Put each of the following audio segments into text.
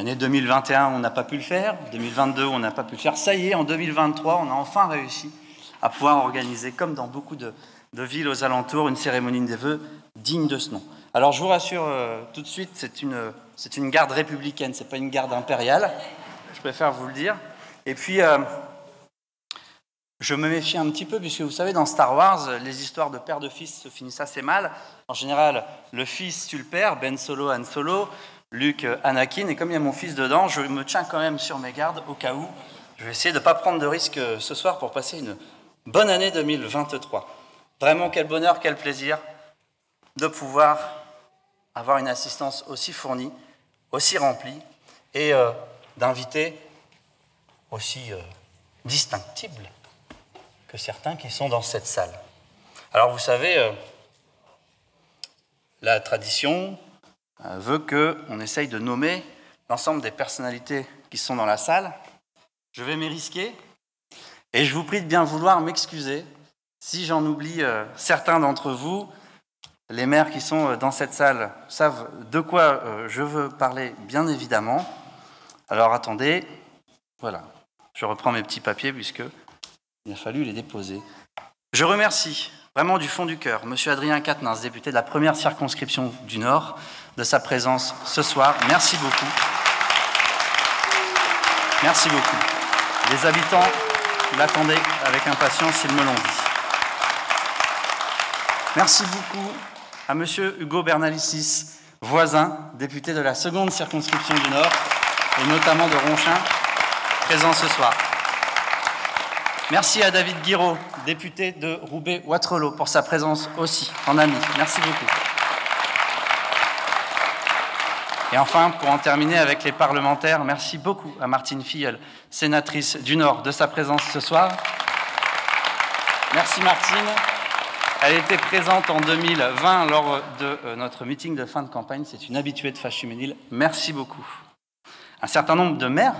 L'année 2021, on n'a pas pu le faire. 2022, on n'a pas pu le faire. Ça y est, en 2023, on a enfin réussi à pouvoir organiser, comme dans beaucoup de villes aux alentours, une cérémonie des vœux digne de ce nom. Alors je vous rassure tout de suite, c'est une garde républicaine, c'est pas une garde impériale, je préfère vous le dire. Et puis, je me méfie un petit peu, puisque vous savez, dans Star Wars, les histoires de père de fils se finissent assez mal. En général, le fils tue le père, Ben Solo, Han Solo, Luke, Anakin, et comme il y a mon fils dedans, je me tiens quand même sur mes gardes, au cas où. Je vais essayer de ne pas prendre de risques ce soir pour passer une bonne année 2023. Vraiment, quel bonheur, quel plaisir de pouvoir avoir une assistance aussi fournie, aussi remplie, et d'invités aussi distinctibles que certains qui sont dans cette salle. Alors vous savez, la tradition veut qu'on essaye de nommer l'ensemble des personnalités qui sont dans la salle. Je vais m'y risquer, et je vous prie de bien vouloir m'excuser si j'en oublie certains d'entre vous. Les maires qui sont dans cette salle savent de quoi je veux parler, bien évidemment. Alors attendez, voilà, je reprends mes petits papiers puisqu'il a fallu les déposer. Je remercie vraiment du fond du cœur M. Adrien Quatennens, député de la première circonscription du Nord, de sa présence ce soir. Merci beaucoup. Merci beaucoup. Les habitants l'attendaient avec impatience, ils me l'ont dit. Merci beaucoup à M. Hugo Bernalicis, voisin, député de la seconde circonscription du Nord, et notamment de Ronchin, présent ce soir. Merci à David Guiraud, député de Roubaix-Wattrelos, pour sa présence aussi, en ami. Merci beaucoup. Et enfin, pour en terminer avec les parlementaires, merci beaucoup à Martine Filleul, sénatrice du Nord, de sa présence ce soir. Merci Martine. Elle était présente en 2020 lors de notre meeting de fin de campagne. C'est une habituée de Fâche Tuménil. Merci beaucoup. Un certain nombre de maires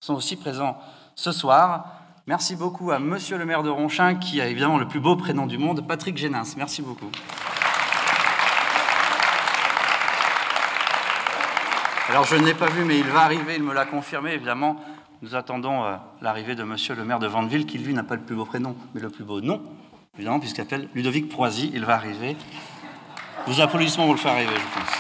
sont aussi présents ce soir. Merci beaucoup à Monsieur le maire de Ronchin, qui a évidemment le plus beau prénom du monde, Patrick Génins. Merci beaucoup. Alors je ne l'ai pas vu, mais il va arriver, il me l'a confirmé, évidemment. Nous attendons l'arrivée de Monsieur le maire de Vandeville, qui lui n'a pas le plus beau prénom, mais le plus beau nom, évidemment, puisqu'il s'appelle Ludovic Proisy. Il va arriver. Vos applaudissements vont le faire arriver, je pense.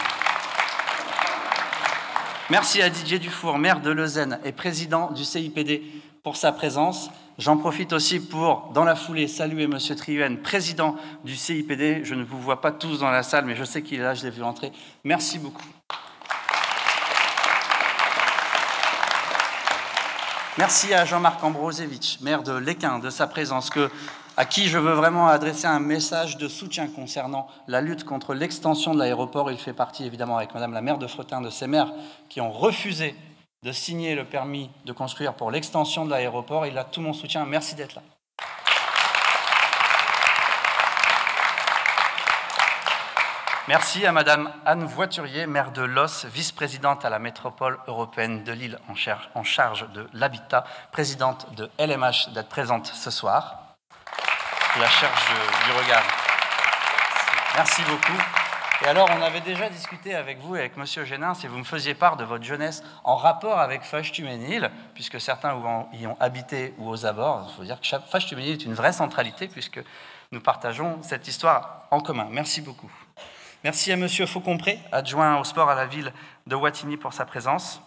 Merci à Didier Dufour, maire de Leuzen et président du CIPD, pour sa présence. J'en profite aussi pour, dans la foulée, saluer M. Trihuen, président du CIPD. Je ne vous vois pas tous dans la salle, mais je sais qu'il est là, je l'ai vu entrer. Merci beaucoup. Merci à Jean-Marc Ambrosevich, maire de Lesquin, de sa présence, à qui je veux vraiment adresser un message de soutien concernant la lutte contre l'extension de l'aéroport. Il fait partie, évidemment, avec Madame la maire de Fretin, de ces maires qui ont refusé de signer le permis de construire pour l'extension de l'aéroport. Il a tout mon soutien. Merci d'être là. Merci à Madame Anne Voiturier, maire de Los, vice-présidente à la métropole européenne de Lille en charge de l'habitat, présidente de LMH, d'être présente ce soir. Je la cherche du regard. Merci beaucoup. Et alors, on avait déjà discuté avec vous et avec Monsieur Génins, et vous me faisiez part de votre jeunesse en rapport avec Fâche Tuménil, puisque certains y ont habité ou aux abords. Il faut dire que Fâche Tuménil est une vraie centralité, puisque nous partageons cette histoire en commun. Merci beaucoup. Merci à Monsieur Faucompré, adjoint au sport à la ville de Wattignies, pour sa présence.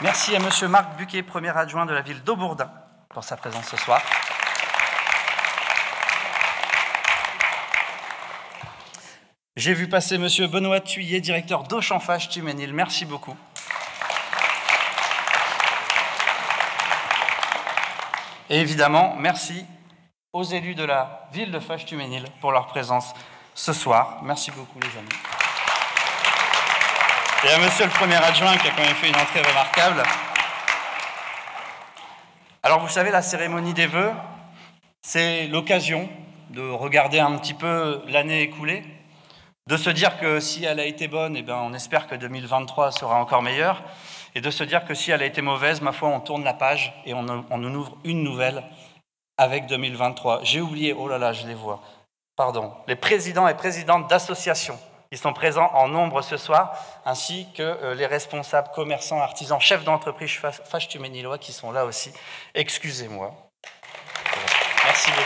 Merci à Monsieur Marc Buquet, premier adjoint de la ville d'Aubourdin, pour sa présence ce soir. J'ai vu passer Monsieur Benoît Thuillier, directeur d'Auchan Fâche Tuménil. Merci beaucoup. Et évidemment, merci aux élus de la ville de Fâche Tuménil pour leur présence ce soir. Merci beaucoup, les amis. Et à Monsieur le premier adjoint qui a quand même fait une entrée remarquable. Alors, vous savez, la cérémonie des vœux, c'est l'occasion de regarder un petit peu l'année écoulée, de se dire que si elle a été bonne, eh bien, on espère que 2023 sera encore meilleur, et de se dire que si elle a été mauvaise, ma foi, on tourne la page et on en ouvre une nouvelle avec 2023. J'ai oublié, oh là là, je les vois, pardon, les présidents et présidentes d'associations qui sont présents en nombre ce soir, ainsi que les responsables, commerçants, artisans, chefs d'entreprise fâche-tuménillois qui sont là aussi. Excusez-moi. Merci beaucoup.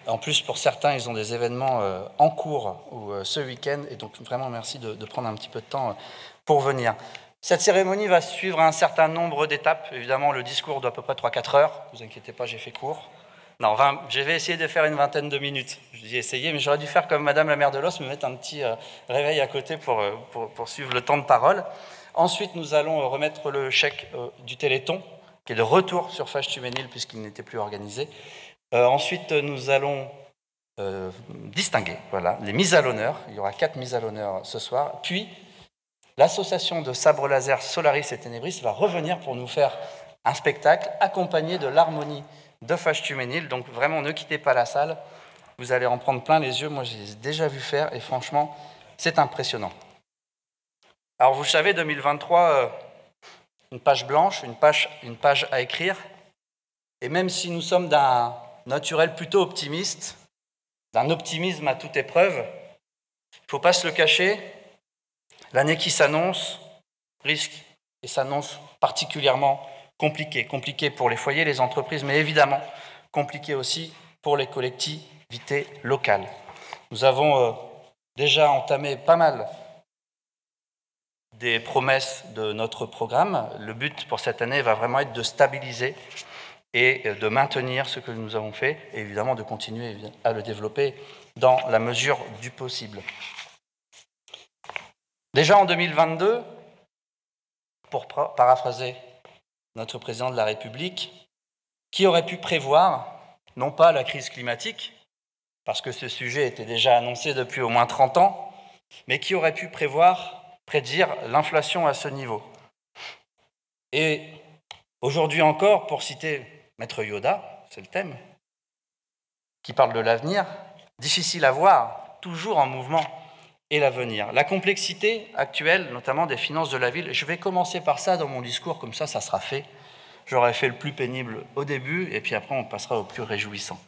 En plus, pour certains, ils ont des événements en cours ou ce week-end, et donc vraiment merci de prendre un petit peu de temps pour venir. Cette cérémonie va suivre un certain nombre d'étapes. Évidemment, le discours doit à peu près 3-4 heures. Ne vous inquiétez pas, j'ai fait court. Non, je vais essayer de faire une vingtaine de minutes. Je dis essayer, mais j'aurais dû faire comme Madame la maire de Los, me mettre un petit réveil à côté pour suivre le temps de parole. Ensuite, nous allons remettre le chèque du Téléthon, qui est le retour sur Fâche-Tuménil, puisqu'il n'était plus organisé. Ensuite, nous allons distinguer les mises à l'honneur. Il y aura 4 mises à l'honneur ce soir. Puis, l'association de sabre laser Solaris et Ténébris va revenir pour nous faire un spectacle accompagné de l'harmonie de Fâche-Tuménil. Donc vraiment, ne quittez pas la salle. Vous allez en prendre plein les yeux. Moi, je les ai déjà vus faire et franchement, c'est impressionnant. Alors, vous le savez, 2023, une page blanche, une page à écrire. Et même si nous sommes d'un naturel plutôt optimiste, d'un optimisme à toute épreuve, il ne faut pas se le cacher, l'année qui s'annonce risque et s'annonce particulièrement compliquée pour les foyers, les entreprises, mais évidemment compliquée aussi pour les collectivités locales. Nous avons déjà entamé pas mal des promesses de notre programme. Le but pour cette année va vraiment être de stabiliser et de maintenir ce que nous avons fait, et évidemment de continuer à le développer dans la mesure du possible. Déjà en 2022, pour paraphraser notre président de la République, qui aurait pu prévoir, non pas la crise climatique, parce que ce sujet était déjà annoncé depuis au moins 30 ans, mais qui aurait pu prédire l'inflation à ce niveau. Et aujourd'hui encore, pour citer Maître Yoda, c'est le thème, qui parle de l'avenir, difficile à voir, toujours en mouvement, et l'avenir. La complexité actuelle, notamment des finances de la ville, je vais commencer par ça dans mon discours, comme ça sera fait. J'aurais fait le plus pénible au début, et puis après on passera au plus réjouissant.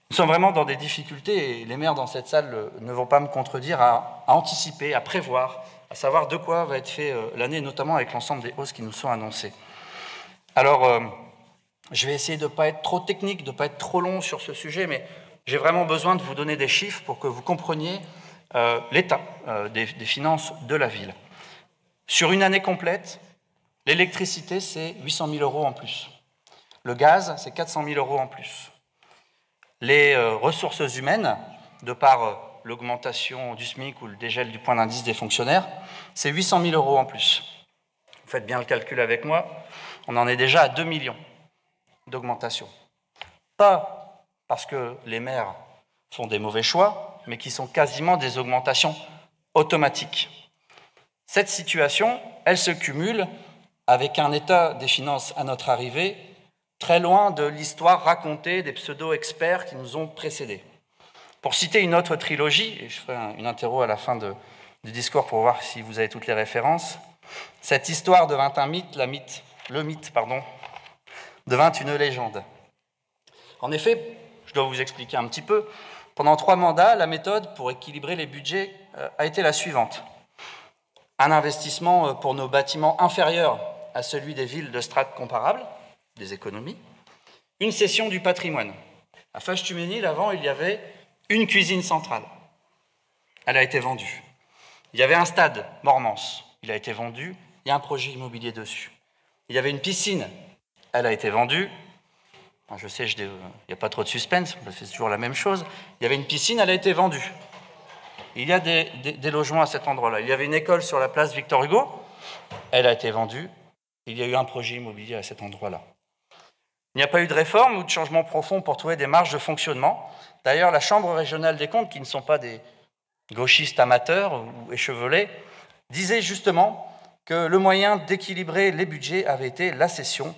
Nous sommes vraiment dans des difficultés, et les maires dans cette salle ne vont pas me contredire, à anticiper, à prévoir, à savoir de quoi va être fait l'année, notamment avec l'ensemble des hausses qui nous sont annoncées. Alors, je vais essayer de ne pas être trop technique, de ne pas être trop long sur ce sujet, mais j'ai vraiment besoin de vous donner des chiffres pour que vous compreniez l'état des finances de la ville. Sur une année complète, l'électricité, c'est 800 000 € en plus. Le gaz, c'est 400 000 € en plus. Les ressources humaines, de par l'augmentation du SMIC ou le dégel du point d'indice des fonctionnaires, c'est 800 000 € en plus. Vous faites bien le calcul avec moi, on en est déjà à 2 millions d'augmentation. Pas parce que les maires font des mauvais choix, mais qui sont quasiment des augmentations automatiques. Cette situation, elle se cumule avec un état des finances à notre arrivée très loin de l'histoire racontée des pseudo-experts qui nous ont précédés. Pour citer une autre trilogie, et je ferai une interro à la fin du discours pour voir si vous avez toutes les références, cette histoire devint un mythe, le mythe devint une légende. En effet, je dois vous expliquer un petit peu, pendant 3 mandats, la méthode pour équilibrer les budgets a été la suivante. Un investissement pour nos bâtiments inférieur à celui des villes de strates comparables, des économies, une cession du patrimoine. À Fâche-Tuménil, avant, il y avait une cuisine centrale. Elle a été vendue. Il y avait un stade, Mormance. Il a été vendu. Il y a un projet immobilier dessus. Il y avait une piscine. Elle a été vendue. Je sais, il n'y a pas trop de suspense, c'est toujours la même chose. Il y avait une piscine, elle a été vendue. Il y a des logements à cet endroit-là. Il y avait une école sur la place Victor Hugo, elle a été vendue. Il y a eu un projet immobilier à cet endroit-là. Il n'y a pas eu de réforme ou de changement profond pour trouver des marges de fonctionnement. D'ailleurs, la Chambre régionale des comptes, qui ne sont pas des gauchistes amateurs ou échevelés, disait justement que le moyen d'équilibrer les budgets avait été la cession,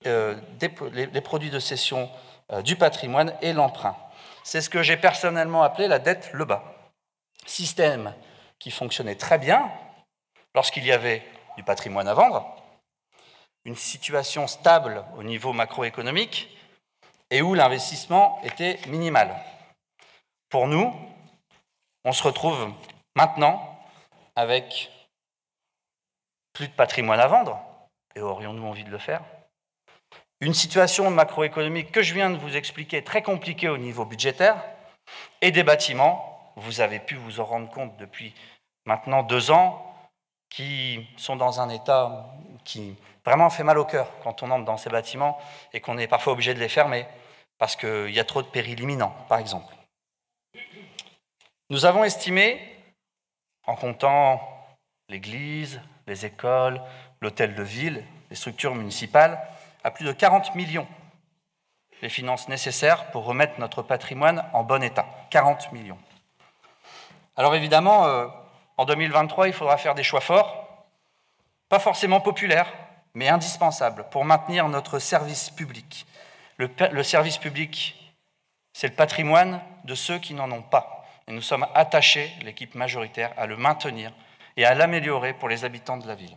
les produits de cession du patrimoine et l'emprunt. C'est ce que j'ai personnellement appelé la dette Lebas. Système qui fonctionnait très bien lorsqu'il y avait du patrimoine à vendre, une situation stable au niveau macroéconomique et où l'investissement était minimal. Pour nous, on se retrouve maintenant avec plus de patrimoine à vendre, et aurions-nous envie de le faire? Une situation macroéconomique que je viens de vous expliquer très compliquée au niveau budgétaire, et des bâtiments, vous avez pu vous en rendre compte depuis maintenant 2 ans, qui sont dans un état qui vraiment fait mal au cœur quand on entre dans ces bâtiments et qu'on est parfois obligé de les fermer parce qu'il y a trop de périls imminents, par exemple. Nous avons estimé, en comptant l'église, les écoles, l'hôtel de ville, les structures municipales, à plus de 40 millions les finances nécessaires pour remettre notre patrimoine en bon état. 40 millions. Alors évidemment, en 2023, il faudra faire des choix forts, pas forcément populaires, mais indispensables pour maintenir notre service public. Le service public, c'est le patrimoine de ceux qui n'en ont pas. Et nous sommes attachés, l'équipe majoritaire, à le maintenir et à l'améliorer pour les habitants de la ville.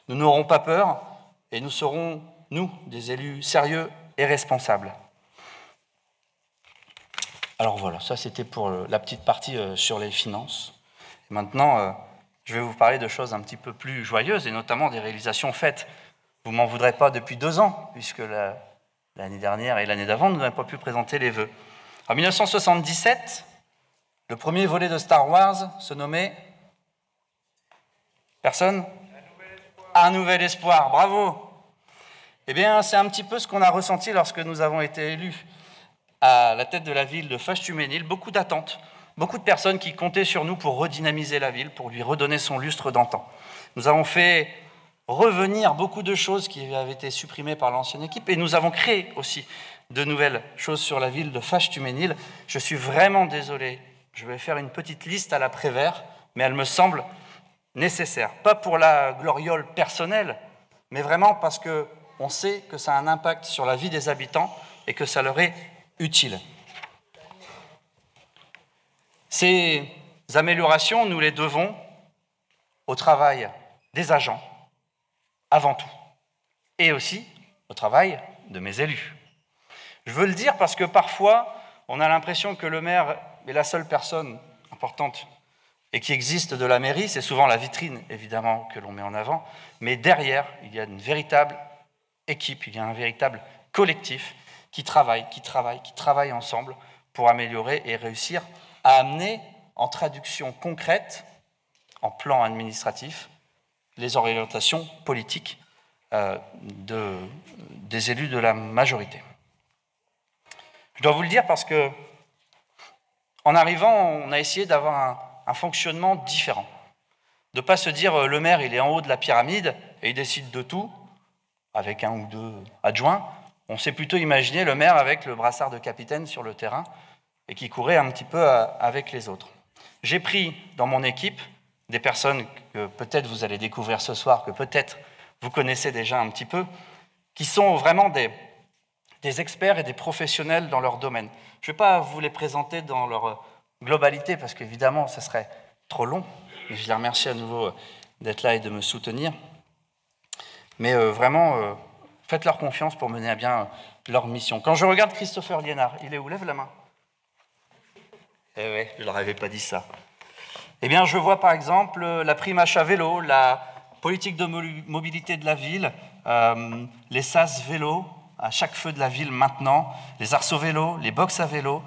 Nous n'aurons pas peur et nous serons, nous, des élus sérieux et responsables. Alors voilà, ça c'était pour la petite partie sur les finances. Et maintenant, je vais vous parler de choses un petit peu plus joyeuses et notamment des réalisations faites. Vous ne m'en voudrez pas depuis 2 ans, puisque l'année dernière et l'année d'avant, nous n'avons pas pu présenter les vœux. En 1977, le premier volet de Star Wars se nommait... Personne ? Un nouvel espoir, bravo! Eh bien, c'est un petit peu ce qu'on a ressenti lorsque nous avons été élus à la tête de la ville de Fâche-Tuménil. Beaucoup d'attentes, beaucoup de personnes qui comptaient sur nous pour redynamiser la ville, pour lui redonner son lustre d'antan. Nous avons fait revenir beaucoup de choses qui avaient été supprimées par l'ancienne équipe et nous avons créé aussi de nouvelles choses sur la ville de Fâche-Tuménil. Je suis vraiment désolé, je vais faire une petite liste à la Prévert, mais elle me semble nécessaire. Pas pour la gloriole personnelle, mais vraiment parce qu'on sait que ça a un impact sur la vie des habitants et que ça leur est utile. Ces améliorations, nous les devons au travail des agents, avant tout, et aussi au travail de mes élus. Je veux le dire parce que parfois, on a l'impression que le maire est la seule personne importante et qui existe de la mairie. C'est souvent la vitrine, évidemment, que l'on met en avant, mais derrière, il y a une véritable équipe, il y a un véritable collectif qui travaille ensemble pour améliorer et réussir à amener en traduction concrète, en plan administratif, les orientations politiques des élus de la majorité. Je dois vous le dire parce que, en arrivant, on a essayé d'avoir un fonctionnement différent. De ne pas se dire le maire il est en haut de la pyramide et il décide de tout, avec 1 ou 2 adjoints. On s'est plutôt imaginé le maire avec le brassard de capitaine sur le terrain et qui courait un petit peu avec les autres. J'ai pris dans mon équipe des personnes que peut-être vous allez découvrir ce soir, que peut-être vous connaissez déjà un petit peu, qui sont vraiment des experts et des professionnels dans leur domaine. Je ne vais pas vous les présenter dans leur globalité, parce qu'évidemment, ça serait trop long. Je les remercie à nouveau d'être là et de me soutenir. Mais vraiment, faites-leur confiance pour mener à bien leur mission. Quand je regarde Christopher Liénard, il est où? Lève la main. Eh oui, je ne leur avais pas dit ça. Eh bien, je vois par exemple la prime achat vélo, la politique de mobilité de la ville, les SAS vélo à chaque feu de la ville maintenant, les arceaux vélo, les box à vélo,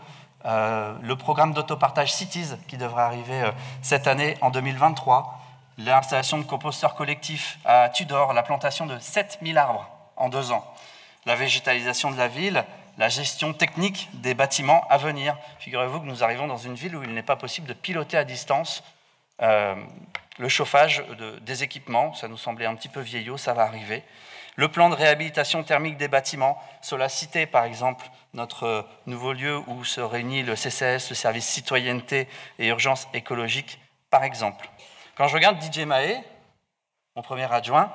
le programme d'autopartage Cities qui devrait arriver cette année en 2023, l'installation de composteurs collectifs à Tudor, la plantation de 7000 arbres en 2 ans, la végétalisation de la ville, la gestion technique des bâtiments à venir. Figurez-vous que nous arrivons dans une ville où il n'est pas possible de piloter à distance le chauffage des équipements. Ça nous semblait un petit peu vieillot, ça va arriver. Le plan de réhabilitation thermique des bâtiments, Sola Cité par exemple, notre nouveau lieu où se réunit le CCS, le service citoyenneté et urgence écologique par exemple. Quand je regarde DJ Mahé, mon premier adjoint,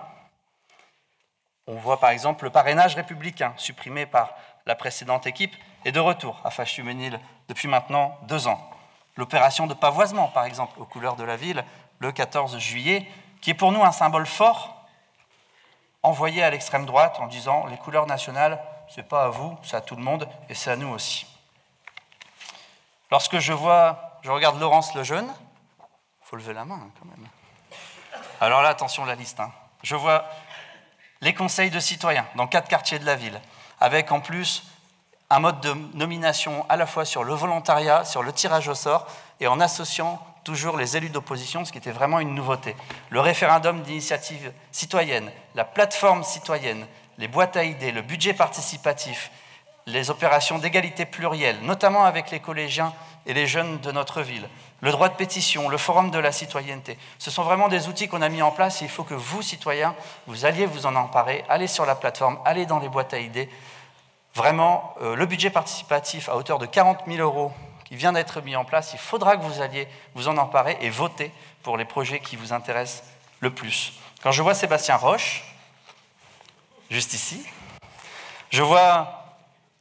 on voit par exemple le parrainage républicain supprimé par la précédente équipe est de retour à Fâche-Tuménil depuis maintenant 2 ans. L'opération de pavoisement, par exemple, aux couleurs de la ville, le 14 juillet, qui est pour nous un symbole fort, envoyé à l'extrême droite en disant « les couleurs nationales c'est pas à vous, c'est à tout le monde et c'est à nous aussi. Lorsque je regarde Laurence Lejeune, il faut lever la main quand même. Alors là, attention la liste. Je vois les conseils de citoyens dans 4 quartiers de la ville, avec en plus un mode de nomination à la fois sur le volontariat, sur le tirage au sort, et en associant toujours les élus d'opposition, ce qui était vraiment une nouveauté. Le référendum d'initiative citoyenne, la plateforme citoyenne, les boîtes à idées, le budget participatif, les opérations d'égalité plurielle, notamment avec les collégiens et les jeunes de notre ville, le droit de pétition, le forum de la citoyenneté. Ce sont vraiment des outils qu'on a mis en place et il faut que vous, citoyens, vous alliez vous en emparer, allez sur la plateforme, allez dans les boîtes à idées. Vraiment, le budget participatif à hauteur de 40 000 € qui vient d'être mis en place, il faudra que vous alliez vous en emparer et voter pour les projets qui vous intéressent le plus. Quand je vois Sébastien Roche, juste ici, je vois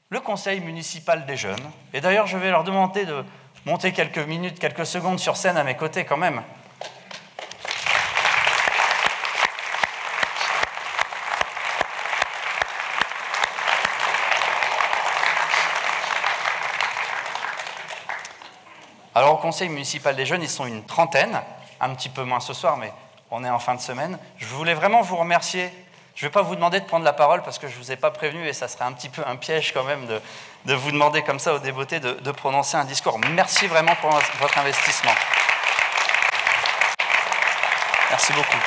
le conseil municipal des jeunes, et d'ailleurs je vais leur demander de monter quelques minutes, quelques secondes sur scène à mes côtés quand même. Alors au conseil municipal des jeunes, ils sont une trentaine, un petit peu moins ce soir, mais on est en fin de semaine. Je voulais vraiment vous remercier. Je ne vais pas vous demander de prendre la parole parce que je ne vous ai pas prévenu et ça serait un petit peu un piège quand même de vous demander comme ça aux dévotés de prononcer un discours. Merci vraiment pour votre investissement. Merci beaucoup.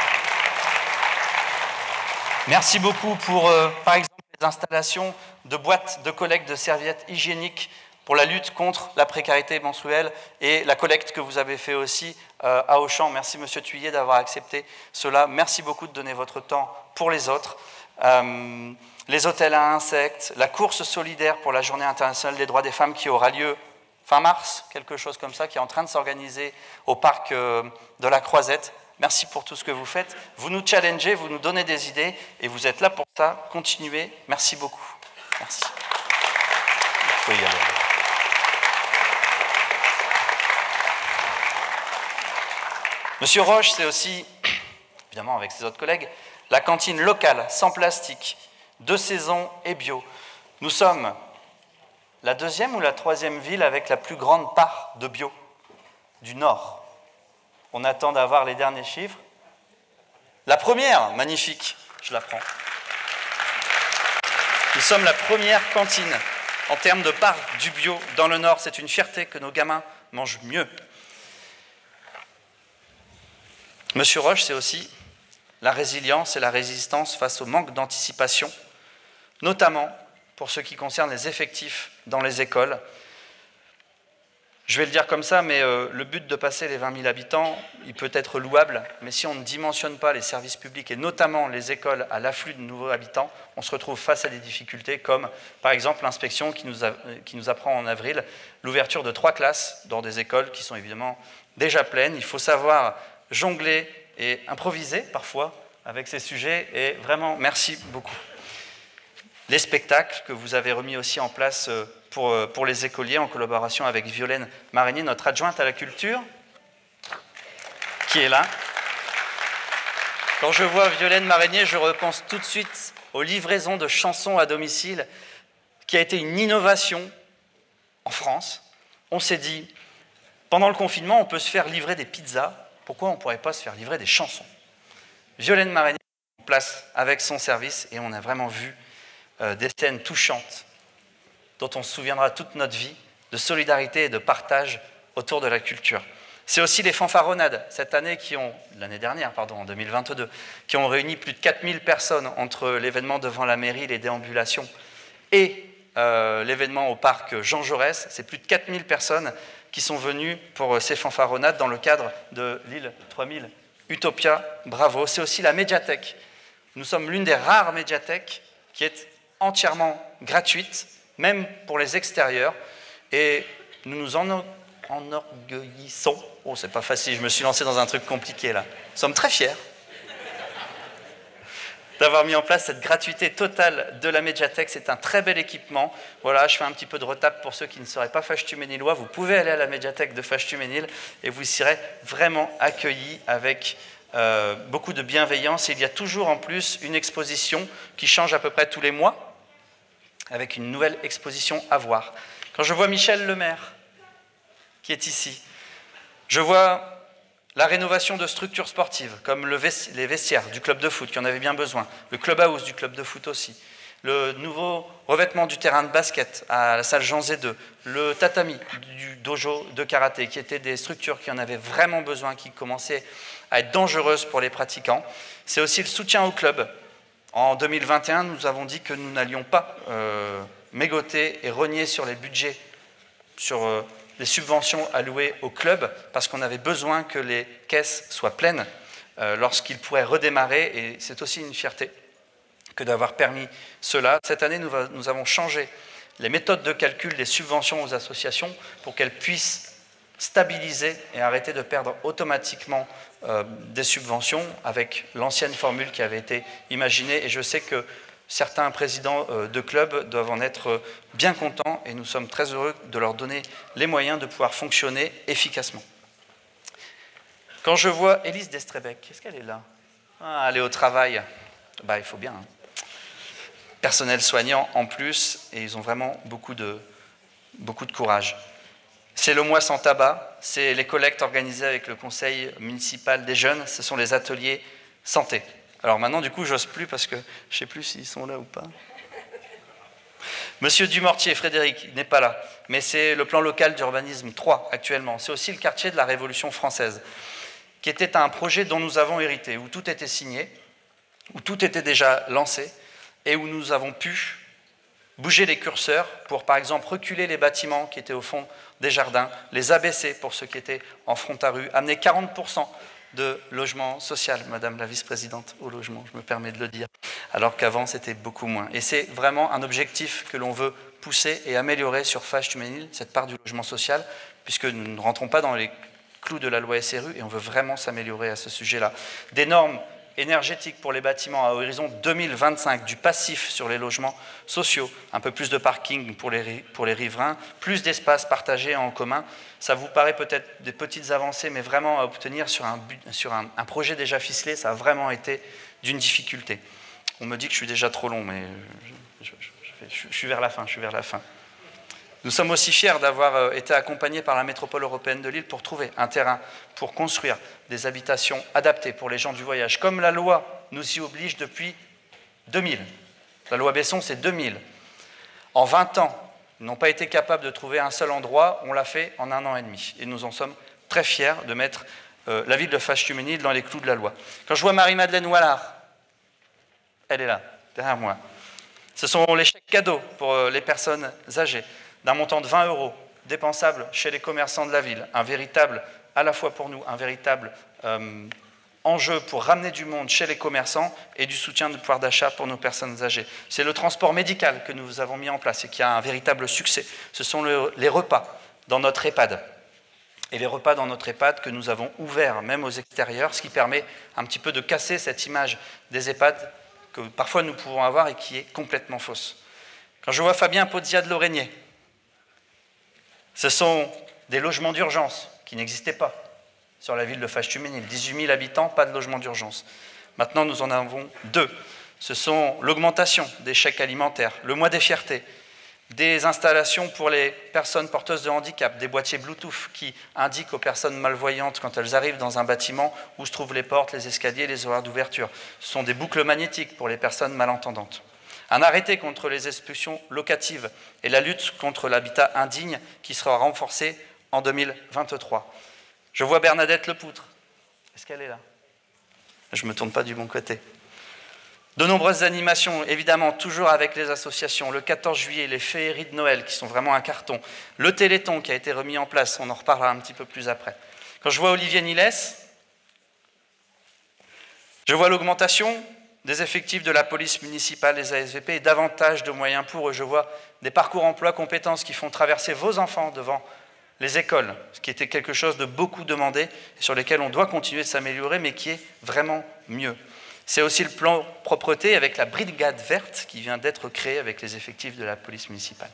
Merci beaucoup pour, par exemple, les installations de boîtes de collecte de serviettes hygiéniques pour la lutte contre la précarité menstruelle et la collecte que vous avez fait aussi à Auchan. Merci Monsieur Thuillier d'avoir accepté cela. Merci beaucoup de donner votre temps pour les autres. Les hôtels à insectes, la course solidaire pour la Journée internationale des droits des femmes qui aura lieu fin mars, quelque chose comme ça, qui est en train de s'organiser au parc de la Croisette. Merci pour tout ce que vous faites. Vous nous challengez, vous nous donnez des idées et vous êtes là pour ça. Continuez. Merci beaucoup. Merci. Vous pouvez y aller. Monsieur Roche, c'est aussi, évidemment avec ses autres collègues, la cantine locale, sans plastique, de saison et bio. Nous sommes la 2e ou la 3e ville avec la plus grande part de bio du Nord. On attend d'avoir les derniers chiffres. La première, magnifique, je la prends. Nous sommes la première cantine en termes de part du bio dans le Nord. C'est une fierté que nos gamins mangent mieux. Monsieur Roche, c'est aussi la résilience et la résistance face au manque d'anticipation, notamment pour ce qui concerne les effectifs dans les écoles. Je vais le dire comme ça, mais le but de passer les 20 000 habitants, il peut être louable, mais si on ne dimensionne pas les services publics, et notamment les écoles à l'afflux de nouveaux habitants, on se retrouve face à des difficultés comme, par exemple, l'inspection qui nous apprend en avril l'ouverture de 3 classes dans des écoles qui sont évidemment déjà pleines. Il faut savoir jongler et improviser parfois avec ces sujets, et vraiment, merci beaucoup. Les spectacles que vous avez remis aussi en place pour les écoliers en collaboration avec Violaine Marigny, notre adjointe à la culture, qui est là. Quand je vois Violaine Marigny, je repense tout de suite aux livraisons de chansons à domicile, qui a été une innovation en France. On s'est dit, pendant le confinement, on peut se faire livrer des pizzas, pourquoi on ne pourrait pas se faire livrer des chansons? Violaine Marigny en place avec son service et on a vraiment vu des scènes touchantes dont on se souviendra toute notre vie, de solidarité et de partage autour de la culture. C'est aussi les fanfaronnades, l'année dernière, en 2022, qui ont réuni plus de 4000 personnes entre l'événement devant la mairie, les déambulations, et l'événement au parc Jean Jaurès. C'est plus de 4000 personnes qui sont venues pour ces fanfaronnades dans le cadre de l'île 3000 Utopia. Bravo. C'est aussi la médiathèque. Nous sommes l'une des rares médiathèques qui est entièrement gratuite, même pour les extérieurs, et nous nous enorgueillissons. Oh, c'est pas facile, je me suis lancé dans un truc compliqué là. Nous sommes très fiers d'avoir mis en place cette gratuité totale de la médiathèque. C'est un très bel équipement. Voilà, je fais un petit peu de retape pour ceux qui ne seraient pas Fâche-Tuménilois. Vous pouvez aller à la médiathèque de Fâche-Tuménil et vous serez vraiment accueillis avec beaucoup de bienveillance. Et il y a toujours en plus une exposition qui change à peu près tous les mois. avec une nouvelle exposition à voir. Quand je vois Michel Lemaire, qui est ici, je vois la rénovation de structures sportives, comme les vestiaires du club de foot, qui en avait bien besoin, le clubhouse du club de foot aussi, le nouveau revêtement du terrain de basket à la salle Jean Zé2, le tatami du dojo de karaté, qui étaient des structures qui en avaient vraiment besoin, qui commençaient à être dangereuses pour les pratiquants. C'est aussi le soutien au club. En 2021, nous avons dit que nous n'allions pas mégoter et rogner sur les budgets, sur les subventions allouées au club, parce qu'on avait besoin que les caisses soient pleines lorsqu'ils pourraient redémarrer, et c'est aussi une fierté que d'avoir permis cela. Cette année, nous avons changé les méthodes de calcul des subventions aux associations pour qu'elles puissent stabiliser et arrêter de perdre automatiquement des subventions avec l'ancienne formule qui avait été imaginée. Et je sais que certains présidents de clubs doivent en être bien contents et nous sommes très heureux de leur donner les moyens de pouvoir fonctionner efficacement. Quand je vois Élise Destrebec, est-ce qu'elle est là? Ah, elle est au travail. Bah, il faut bien. Hein. Personnel soignant en plus, et ils ont vraiment beaucoup de courage. C'est le mois sans tabac, c'est les collectes organisées avec le conseil municipal des jeunes, ce sont les ateliers santé. Alors maintenant, du coup, j'ose plus parce que je ne sais plus s'ils sont là ou pas. Monsieur Dumortier, Frédéric, n'est pas là, mais c'est le plan local d'urbanisme 3 actuellement. C'est aussi le quartier de la Révolution française, qui était un projet dont nous avons hérité, où tout était signé, où tout était déjà lancé, et où nous avons pu bouger les curseurs pour, par exemple, reculer les bâtiments qui étaient au fond des jardins, les abaisser pour ceux qui étaient en front à rue, amener 40% de logement social, Madame la vice-présidente au logement, je me permets de le dire, alors qu'avant c'était beaucoup moins. Et c'est vraiment un objectif que l'on veut pousser et améliorer sur Faches-Tuménil, cette part du logement social, puisque nous ne rentrons pas dans les clous de la loi SRU et on veut vraiment s'améliorer à ce sujet-là. Des normes énergétique pour les bâtiments à horizon 2025, du passif sur les logements sociaux, un peu plus de parking pour les riverains, plus d'espaces partagés en commun. Ça vous paraît peut-être des petites avancées, mais vraiment à obtenir sur un projet déjà ficelé, ça a vraiment été d'une difficulté. On me dit que je suis déjà trop long, mais je suis vers la fin, Nous sommes aussi fiers d'avoir été accompagnés par la métropole européenne de Lille pour trouver un terrain pour construire des habitations adaptées pour les gens du voyage, comme la loi nous y oblige depuis 2000. La loi Besson, c'est 2000. En 20 ans, ils n'ont pas été capables de trouver un seul endroit, on l'a fait en 1 an et demi. Et nous en sommes très fiers de mettre la ville de Faches-Tuménil dans les clous de la loi. Quand je vois Marie-Madeleine Wallard, elle est là, derrière moi. Ce sont les chèques cadeaux pour les personnes âgées, d'un montant de 20 € dépensable chez les commerçants de la ville, un véritable, à la fois pour nous, un véritable enjeu pour ramener du monde chez les commerçants et du soutien de pouvoir d'achat pour nos personnes âgées. C'est le transport médical que nous avons mis en place et qui a un véritable succès. Ce sont les repas dans notre EHPAD. Et les repas dans notre EHPAD que nous avons ouverts même aux extérieurs, ce qui permet un petit peu de casser cette image des EHPAD que parfois nous pouvons avoir et qui est complètement fausse. Quand je vois Fabien Pozia de Lorrainier, ce sont des logements d'urgence qui n'existaient pas sur la ville de Faches-Tuménil. 18 000 habitants, pas de logement d'urgence. Maintenant, nous en avons 2. Ce sont l'augmentation des chèques alimentaires, le mois des fiertés, des installations pour les personnes porteuses de handicap, des boîtiers Bluetooth qui indiquent aux personnes malvoyantes quand elles arrivent dans un bâtiment où se trouvent les portes, les escaliers, les horaires d'ouverture. Ce sont des boucles magnétiques pour les personnes malentendantes. Un arrêté contre les expulsions locatives et la lutte contre l'habitat indigne qui sera renforcé en 2023. Je vois Bernadette Lepoutre. Est-ce qu'elle est là? Je ne me tourne pas du bon côté. De nombreuses animations, évidemment, toujours avec les associations. Le 14 juillet, les féeries de Noël, qui sont vraiment un carton. Le Téléthon qui a été remis en place, on en reparlera un petit peu plus après. Quand je vois Olivier Niles, je vois l'augmentation des effectifs de la police municipale, des ASVP, et davantage de moyens pour eux. Je vois des parcours emploi compétences qui font traverser vos enfants devant les écoles, ce qui était quelque chose de beaucoup demandé, et sur lesquels on doit continuer de s'améliorer, mais qui est vraiment mieux. C'est aussi le plan propreté avec la brigade verte qui vient d'être créée avec les effectifs de la police municipale.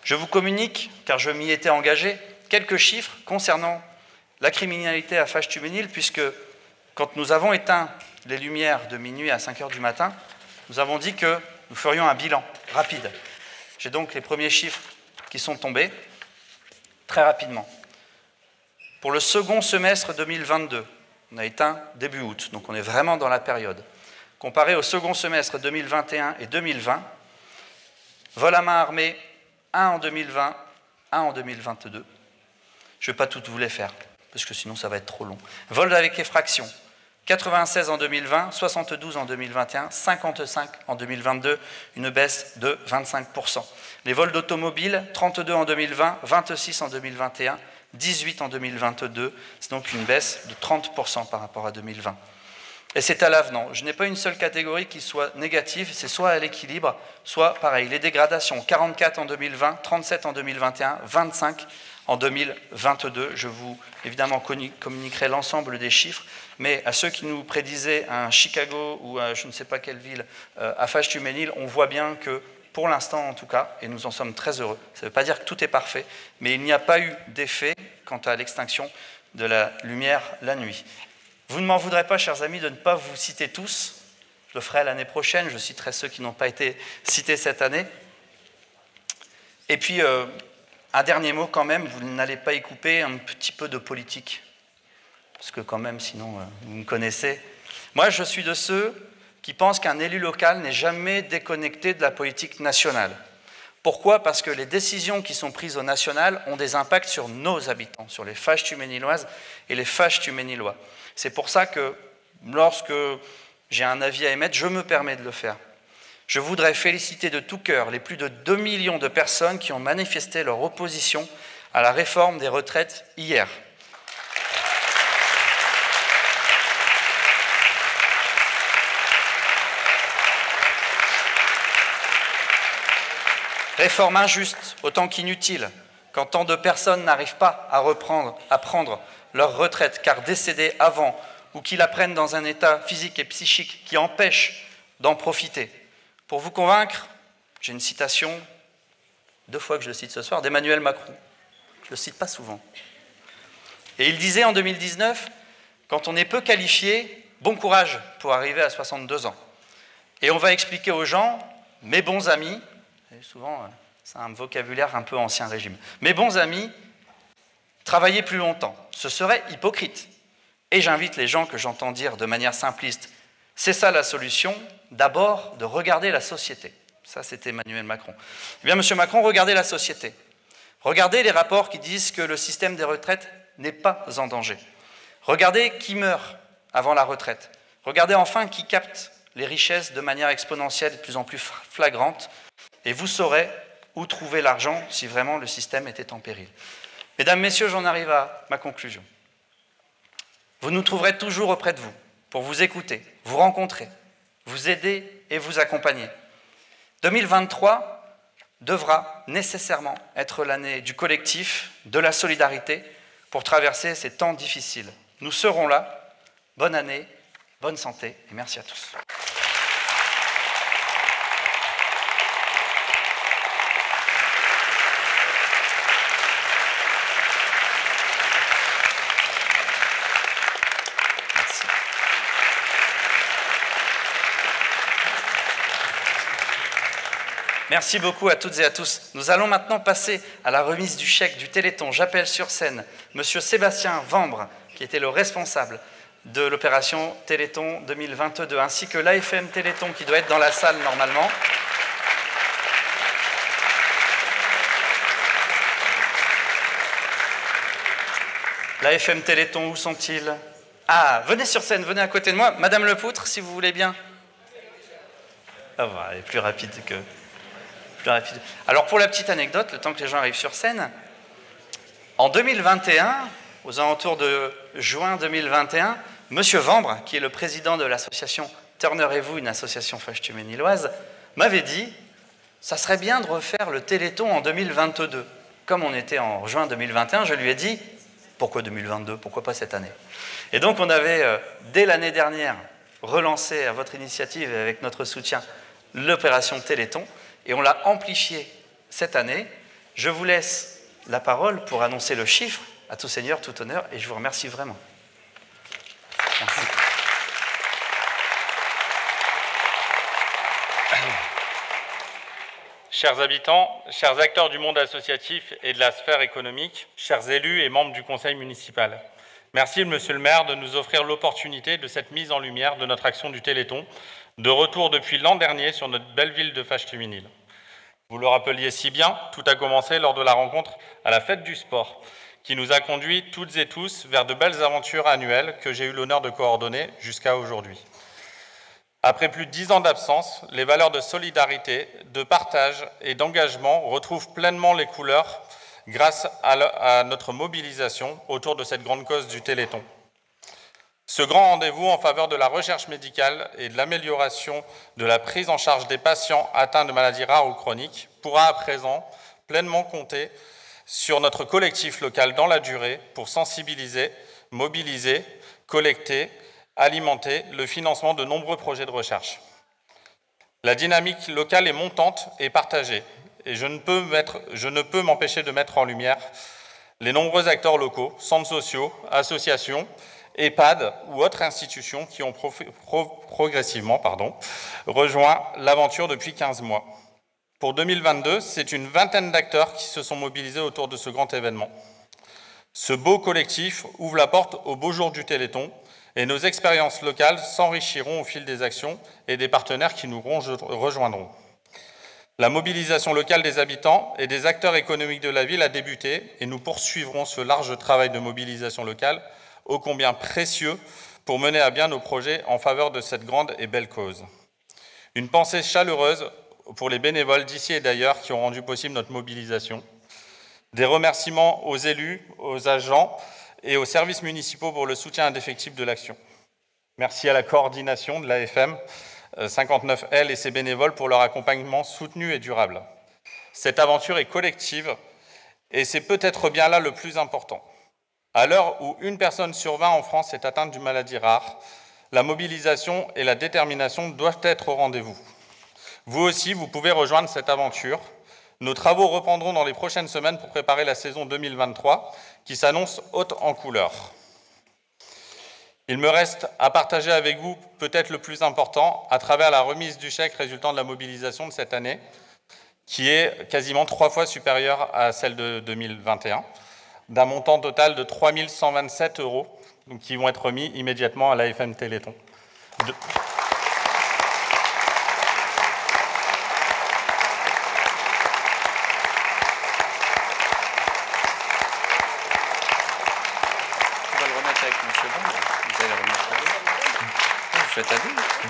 Je vous communique, car je m'y étais engagé, quelques chiffres concernant la criminalité à Faches-Tuménil, puisque quand nous avons éteint les lumières de minuit à 5 h du matin, nous avons dit que nous ferions un bilan rapide. J'ai donc les premiers chiffres qui sont tombés très rapidement. Pour le second semestre 2022, on a éteint début août, donc on est vraiment dans la période. Comparé au second semestre 2021 et 2020, vol à main armée, 1 en 2020, 1 en 2022. Je ne vais pas toutes vous les faire, parce que sinon ça va être trop long. Vol avec effraction, 96 en 2020, 72 en 2021, 55 en 2022, une baisse de 25%. Les vols d'automobile, 32 en 2020, 26 en 2021, 18 en 2022, c'est donc une baisse de 30% par rapport à 2020. Et c'est à l'avenant. Je n'ai pas une seule catégorie qui soit négative, c'est soit à l'équilibre, soit pareil. Les dégradations, 44 en 2020, 37 en 2021, 25 en 2022. Je vous, évidemment, communiquerai l'ensemble des chiffres, mais à ceux qui nous prédisaient un Chicago ou à je ne sais pas quelle ville, à Fâche-Tuménil, on voit bien que, pour l'instant en tout cas, et nous en sommes très heureux, ça ne veut pas dire que tout est parfait, mais il n'y a pas eu d'effet quant à l'extinction de la lumière la nuit. Vous ne m'en voudrez pas, chers amis, de ne pas vous citer tous. Je le ferai l'année prochaine, je citerai ceux qui n'ont pas été cités cette année. Et puis, un dernier mot quand même, vous n'allez pas y couper un petit peu de politique. Parce que quand même, sinon, vous me connaissez. Moi, je suis de ceux qui pensent qu'un élu local n'est jamais déconnecté de la politique nationale. Pourquoi? Parce que les décisions qui sont prises au national ont des impacts sur nos habitants, sur les Fâches-Tuméniloises et les Fâches-Tuménilois. C'est pour ça que, lorsque j'ai un avis à émettre, je me permets de le faire. Je voudrais féliciter de tout cœur les plus de 2 millions de personnes qui ont manifesté leur opposition à la réforme des retraites hier. Réforme injuste, autant qu'inutile, quand tant de personnes n'arrivent pas à prendre leur retraite car décédées avant ou qui la prennent dans un état physique et psychique qui empêche d'en profiter. Pour vous convaincre, j'ai une citation, 2 fois que je le cite ce soir, d'Emmanuel Macron. Je ne le cite pas souvent. Et il disait en 2019, quand on est peu qualifié, bon courage pour arriver à 62 ans. Et on va expliquer aux gens, mes bons amis, et souvent c'est un vocabulaire un peu ancien régime, mes bons amis, travaillez plus longtemps, ce serait hypocrite. Et j'invite les gens que j'entends dire de manière simpliste, c'est ça la solution, d'abord de regarder la société. Ça, c'était Emmanuel Macron. Eh bien, Monsieur Macron, regardez la société. Regardez les rapports qui disent que le système des retraites n'est pas en danger. Regardez qui meurt avant la retraite. Regardez enfin qui capte les richesses de manière exponentielle et de plus en plus flagrante. Et vous saurez où trouver l'argent si vraiment le système était en péril. Mesdames, Messieurs, j'en arrive à ma conclusion. Vous nous trouverez toujours auprès de vous pour vous écouter, vous rencontrer, vous aider et vous accompagner. 2023 devra nécessairement être l'année du collectif, de la solidarité pour traverser ces temps difficiles. Nous serons là. Bonne année, bonne santé et merci à tous. Merci beaucoup à toutes et à tous. Nous allons maintenant passer à la remise du chèque du Téléthon. J'appelle sur scène M. Sébastien Vambre, qui était le responsable de l'opération Téléthon 2022, ainsi que l'AFM Téléthon, qui doit être dans la salle normalement. L'AFM Téléthon, où sont-ils? Ah, venez sur scène, venez à côté de moi. Madame Lepoutre, si vous voulez bien. Ah, voilà, elle est plus rapide que... Alors, pour la petite anecdote, le temps que les gens arrivent sur scène, en 2021, aux alentours de juin 2021, M. Vambre, qui est le président de l'association Turner et vous, une association fâche-tuméniloise, m'avait dit « ça serait bien de refaire le Téléthon en 2022 ». Comme on était en juin 2021, je lui ai dit « pourquoi 2022 ? Pourquoi pas cette année ?» Et donc, on avait, dès l'année dernière, relancé à votre initiative et avec notre soutien l'opération Téléthon, et on l'a amplifié cette année. Je vous laisse la parole pour annoncer le chiffre. À tout seigneur, tout honneur, et je vous remercie vraiment. Merci. Chers habitants, chers acteurs du monde associatif et de la sphère économique, chers élus et membres du conseil municipal, merci Monsieur le maire de nous offrir l'opportunité de cette mise en lumière de notre action du Téléthon, de retour depuis l'an dernier sur notre belle ville de Fâche-Tuminil. Vous le rappeliez si bien, tout a commencé lors de la rencontre à la fête du sport, qui nous a conduits toutes et tous vers de belles aventures annuelles que j'ai eu l'honneur de coordonner jusqu'à aujourd'hui. Après plus de 10 ans d'absence, les valeurs de solidarité, de partage et d'engagement retrouvent pleinement les couleurs grâce à notre mobilisation autour de cette grande cause du Téléthon. Ce grand rendez-vous en faveur de la recherche médicale et de l'amélioration de la prise en charge des patients atteints de maladies rares ou chroniques pourra à présent pleinement compter sur notre collectif local dans la durée pour sensibiliser, mobiliser, collecter, alimenter le financement de nombreux projets de recherche. La dynamique locale est montante et partagée, et je ne peux m'empêcher de mettre en lumière les nombreux acteurs locaux, centres sociaux, associations, EHPAD ou autres institutions qui ont progressivement rejoint l'aventure depuis 15 mois. Pour 2022, c'est une vingtaine d'acteurs qui se sont mobilisés autour de ce grand événement. Ce beau collectif ouvre la porte au beau jour du Téléthon, et nos expériences locales s'enrichiront au fil des actions et des partenaires qui nous rejoindront. La mobilisation locale des habitants et des acteurs économiques de la ville a débuté et nous poursuivrons ce large travail de mobilisation locale, ô combien précieux pour mener à bien nos projets en faveur de cette grande et belle cause. Une pensée chaleureuse pour les bénévoles d'ici et d'ailleurs qui ont rendu possible notre mobilisation. Des remerciements aux élus, aux agents et aux services municipaux pour le soutien indéfectible de l'action. Merci à la coordination de l'AFM 59L et ses bénévoles pour leur accompagnement soutenu et durable. Cette aventure est collective et c'est peut-être bien là le plus important. À l'heure où une personne sur 20 en France est atteinte d'une maladie rare, la mobilisation et la détermination doivent être au rendez-vous. Vous aussi, vous pouvez rejoindre cette aventure. Nos travaux reprendront dans les prochaines semaines pour préparer la saison 2023 qui s'annonce haute en couleurs. Il me reste à partager avec vous peut-être le plus important à travers la remise du chèque résultant de la mobilisation de cette année qui est quasiment 3 fois supérieure à celle de 2021 d'un montant total de 3 127 €, donc qui vont être remis immédiatement à l'AFM Téléthon.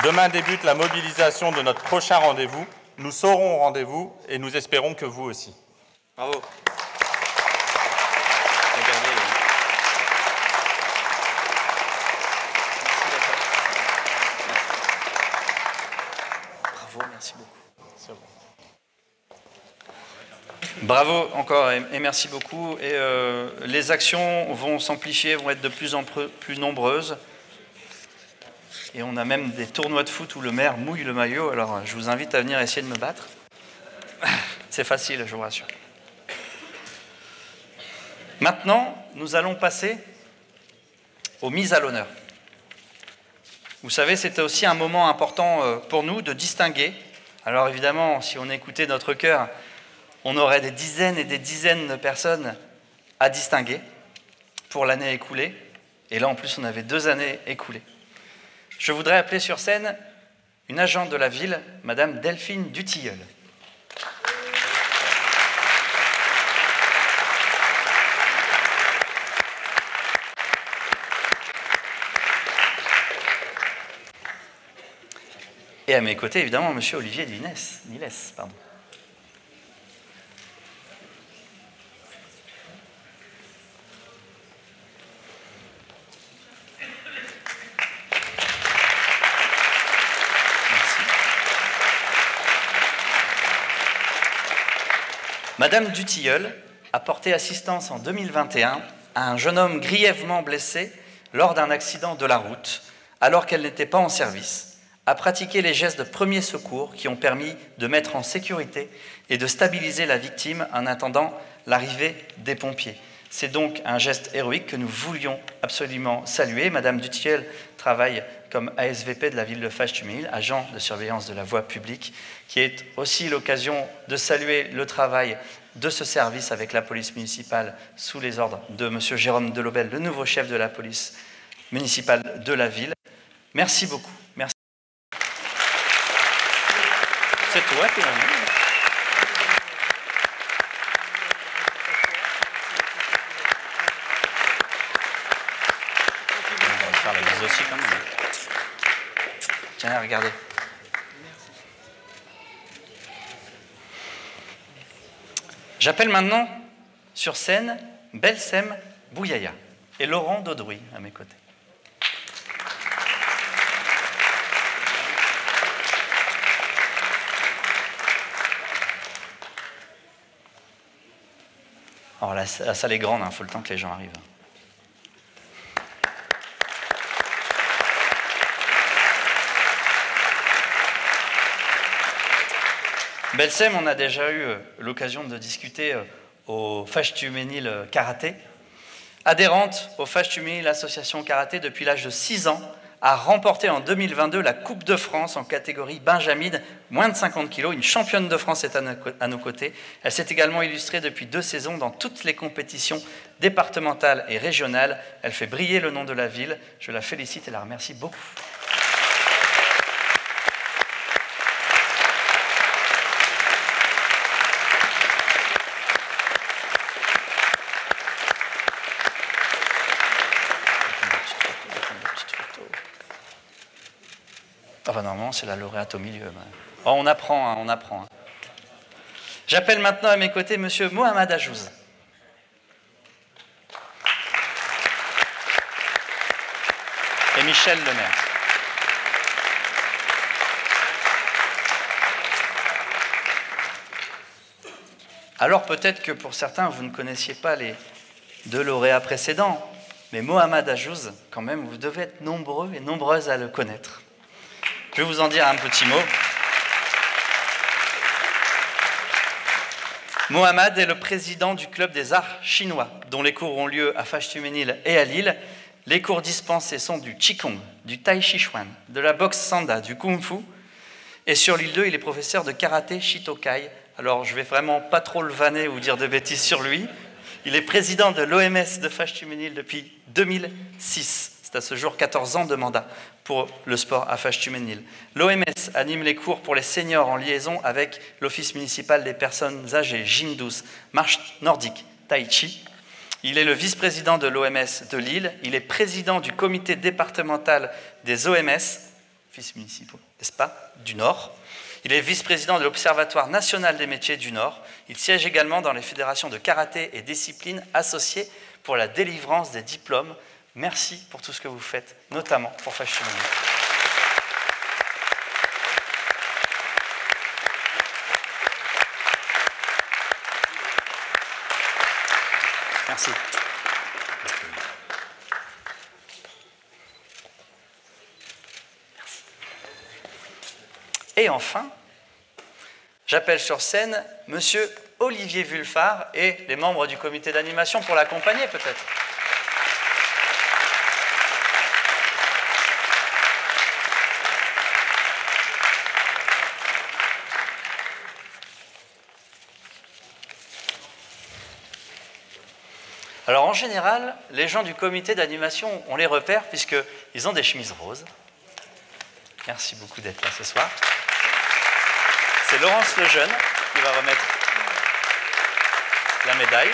Demain débute la mobilisation de notre prochain rendez-vous. Nous serons au rendez-vous et nous espérons que vous aussi. Bravo. Bravo, merci beaucoup. Bravo encore et merci beaucoup. Et les actions vont s'amplifier, vont être de plus en plus nombreuses. Et on a même des tournois de foot où le maire mouille le maillot. Alors, je vous invite à venir essayer de me battre. C'est facile, je vous rassure. Maintenant, nous allons passer aux mises à l'honneur. Vous savez, c'était aussi un moment important pour nous de distinguer. Alors évidemment, si on écoutait notre cœur, on aurait des dizaines et des dizaines de personnes à distinguer pour l'année écoulée. Et là, en plus, on avait 2 années écoulées. Je voudrais appeler sur scène une agente de la ville, Madame Delphine Dutilleul. Et à mes côtés, évidemment, Monsieur Olivier Niles. Madame Dutilleul a porté assistance en 2021 à un jeune homme grièvement blessé lors d'un accident de la route, alors qu'elle n'était pas en service, a pratiqué les gestes de premier secours qui ont permis de mettre en sécurité et de stabiliser la victime en attendant l'arrivée des pompiers. C'est donc un geste héroïque que nous voulions absolument saluer. Madame Dutilleul travaille comme ASVP de la ville de Fâche-Tuménil, agent de surveillance de la voie publique, qui est aussi l'occasion de saluer le travail de ce service avec la police municipale sous les ordres de M. Jérôme Delobel, le nouveau chef de la police municipale de la ville. Merci beaucoup. Merci. C'est toi, faire la bise aussi quand même. Tiens, regardez. J'appelle maintenant sur scène Belsem Bouyaya et Laurent Daudrouy à mes côtés. Alors la salle est grande, il faut le temps que les gens arrivent. Belsem, on a déjà eu l'occasion de discuter au Fâche-Tuménil Karaté. Adhérente au Fâche-Tuménil Association Karaté depuis l'âge de 6 ans, a remporté en 2022 la Coupe de France en catégorie Benjamine, moins de 50 kg. Une championne de France est à nos côtés. Elle s'est également illustrée depuis 2 saisons dans toutes les compétitions départementales et régionales. Elle fait briller le nom de la ville. Je la félicite et la remercie beaucoup. Enfin, normalement, c'est la lauréate au milieu. Oh, on apprend, hein, on apprend. Hein. J'appelle maintenant à mes côtés M. Mohamed Ajouz. Et Michel Lemaire. Alors peut-être que pour certains, vous ne connaissiez pas les 2 lauréats précédents, mais Mohamed Ajouz, quand même, vous devez être nombreux et nombreuses à le connaître. Je vais vous en dire un petit mot. Mohamed est le président du club des arts chinois, dont les cours ont lieu à Fâche-Tuménil et à Lille. Les cours dispensés sont du Qigong, du Tai Chi Chuan, de la boxe Sanda, du Kung Fu. Et sur l'île 2, il est professeur de karaté Shitokai. Alors, je ne vais vraiment pas trop le vanner ou dire de bêtises sur lui. Il est président de l'OMS de Fâche-Tuménil depuis 2006. C'est à ce jour 14 ans de mandat pour le sport à Fâche-Tuménil. L'OMS anime les cours pour les seniors en liaison avec l'Office municipal des personnes âgées, gym douce, marche nordique, tai chi. Il est le vice-président de l'OMS de Lille. Il est président du comité départemental des OMS, offices municipaux, n'est-ce pas, du Nord. Il est vice-président de l'Observatoire national des métiers du Nord. Il siège également dans les fédérations de karaté et disciplines associées pour la délivrance des diplômes. Merci pour tout ce que vous faites, notamment pour Fâche-Tuménil. Merci. Et enfin, j'appelle sur scène M. Olivier Vulfard et les membres du comité d'animation pour l'accompagner peut-être. Alors en général, les gens du comité d'animation, on les repère puisqu'ils ont des chemises roses. Merci beaucoup d'être là ce soir. C'est Laurence Lejeune qui va remettre la médaille.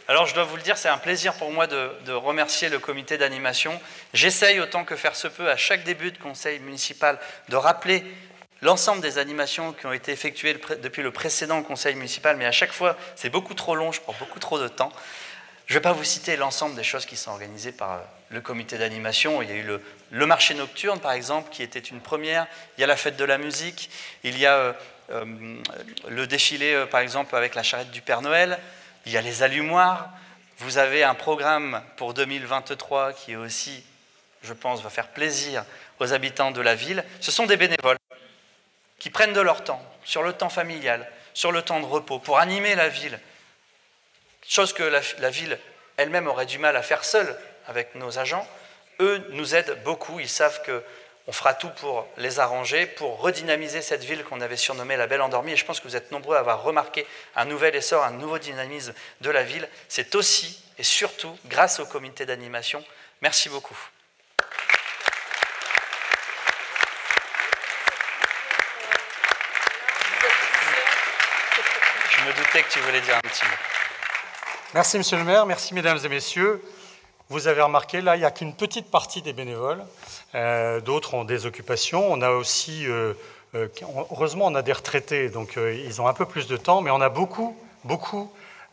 Alors je dois vous le dire, c'est un plaisir pour moi de remercier le comité d'animation. J'essaye autant que faire se peut à chaque début de conseil municipal de rappeler l'ensemble des animations qui ont été effectuées depuis le précédent conseil municipal, mais à chaque fois, c'est beaucoup trop long, je prends beaucoup trop de temps. Je ne vais pas vous citer l'ensemble des choses qui sont organisées par le comité d'animation. Il y a eu le marché nocturne, par exemple, qui était une première. Il y a la fête de la musique. Il y a le défilé, par exemple, avec la charrette du Père Noël. Il y a les allumoirs. Vous avez un programme pour 2023 qui est aussi, je pense, va faire plaisir aux habitants de la ville. Ce sont des bénévoles qui prennent de leur temps, sur le temps familial, sur le temps de repos, pour animer la ville chose que la ville elle-même aurait du mal à faire seule avec nos agents. Eux nous aident beaucoup, ils savent qu'on fera tout pour les arranger, pour redynamiser cette ville qu'on avait surnommée la Belle Endormie, et je pense que vous êtes nombreux à avoir remarqué un nouvel essor, un nouveau dynamisme de la ville. C'est aussi et surtout grâce au comité d'animation. Merci beaucoup. Je me doutais que tu voulais dire un petit mot. Merci, monsieur le maire. Merci, mesdames et messieurs. Vous avez remarqué, là, il n'y a qu'une petite partie des bénévoles. D'autres ont des occupations. On a aussi, heureusement, on a des retraités, donc ils ont un peu plus de temps, mais on a beaucoup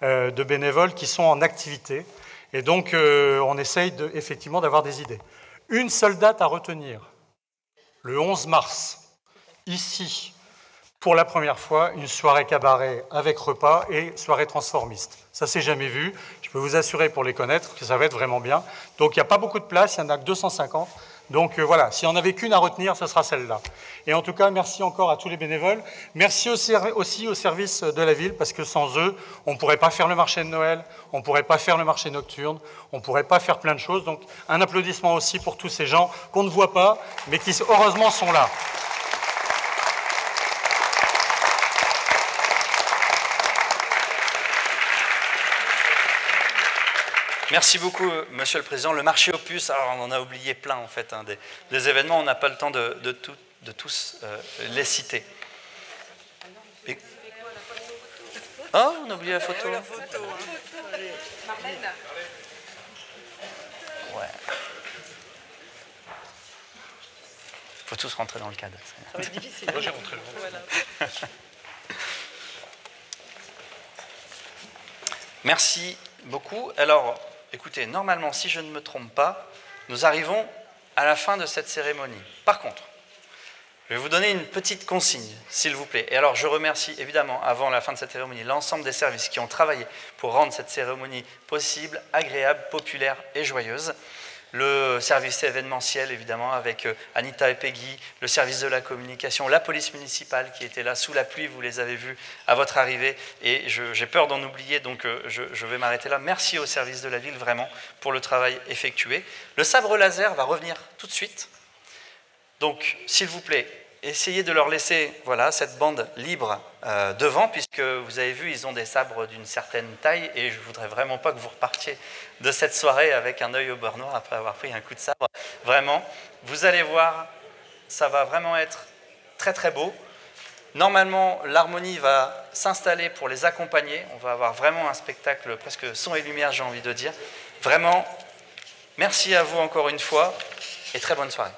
de bénévoles qui sont en activité. Et donc, on essaye effectivement d'avoir des idées. Une seule date à retenir, le 11 mars, ici, pour la première fois, une soirée cabaret avec repas et soirée transformiste. Ça, c'est jamais vu. Je peux vous assurer, pour les connaître, que ça va être vraiment bien. Donc, il n'y a pas beaucoup de place, il n'y en a que 250. Donc, voilà, si on n'avait qu'une à retenir, ce sera celle-là. Et en tout cas, merci encore à tous les bénévoles. Merci aussi au service de la ville, parce que sans eux, on ne pourrait pas faire le marché de Noël, on ne pourrait pas faire le marché nocturne, on ne pourrait pas faire plein de choses. Donc, un applaudissement aussi pour tous ces gens qu'on ne voit pas, mais qui, heureusement, sont là. Merci beaucoup, Monsieur le Président. Le marché aux puces, alors on en a oublié plein en fait, hein, des événements, on n'a pas le temps de tous les citer. Et... Oh, on a oublié la photo. La photo, Marlène. Ouais. Faut tous rentrer dans le cadre. Ça va être difficile. Moi, j'ai rentré le Voilà. Merci beaucoup. Alors, écoutez, normalement, si je ne me trompe pas, nous arrivons à la fin de cette cérémonie. Par contre, je vais vous donner une petite consigne, s'il vous plaît. Et alors, je remercie évidemment, avant la fin de cette cérémonie, l'ensemble des services qui ont travaillé pour rendre cette cérémonie possible, agréable, populaire et joyeuse. Le service événementiel, évidemment, avec Anita et Peggy, le service de la communication, la police municipale qui était là sous la pluie, vous les avez vus à votre arrivée, et j'ai peur d'en oublier, donc je vais m'arrêter là. Merci au service de la ville, vraiment, pour le travail effectué. Le sabre laser va revenir tout de suite. Donc, s'il vous plaît, essayez de leur laisser cette bande libre devant, puisque vous avez vu, ils ont des sabres d'une certaine taille, et je ne voudrais vraiment pas que vous repartiez de cette soirée avec un œil au beurre noir après avoir pris un coup de sabre. Vraiment, vous allez voir, ça va vraiment être très très beau. Normalement, l'harmonie va s'installer pour les accompagner. On va avoir vraiment un spectacle presque son et lumière, j'ai envie de dire. Vraiment, merci à vous encore une fois, et très bonne soirée.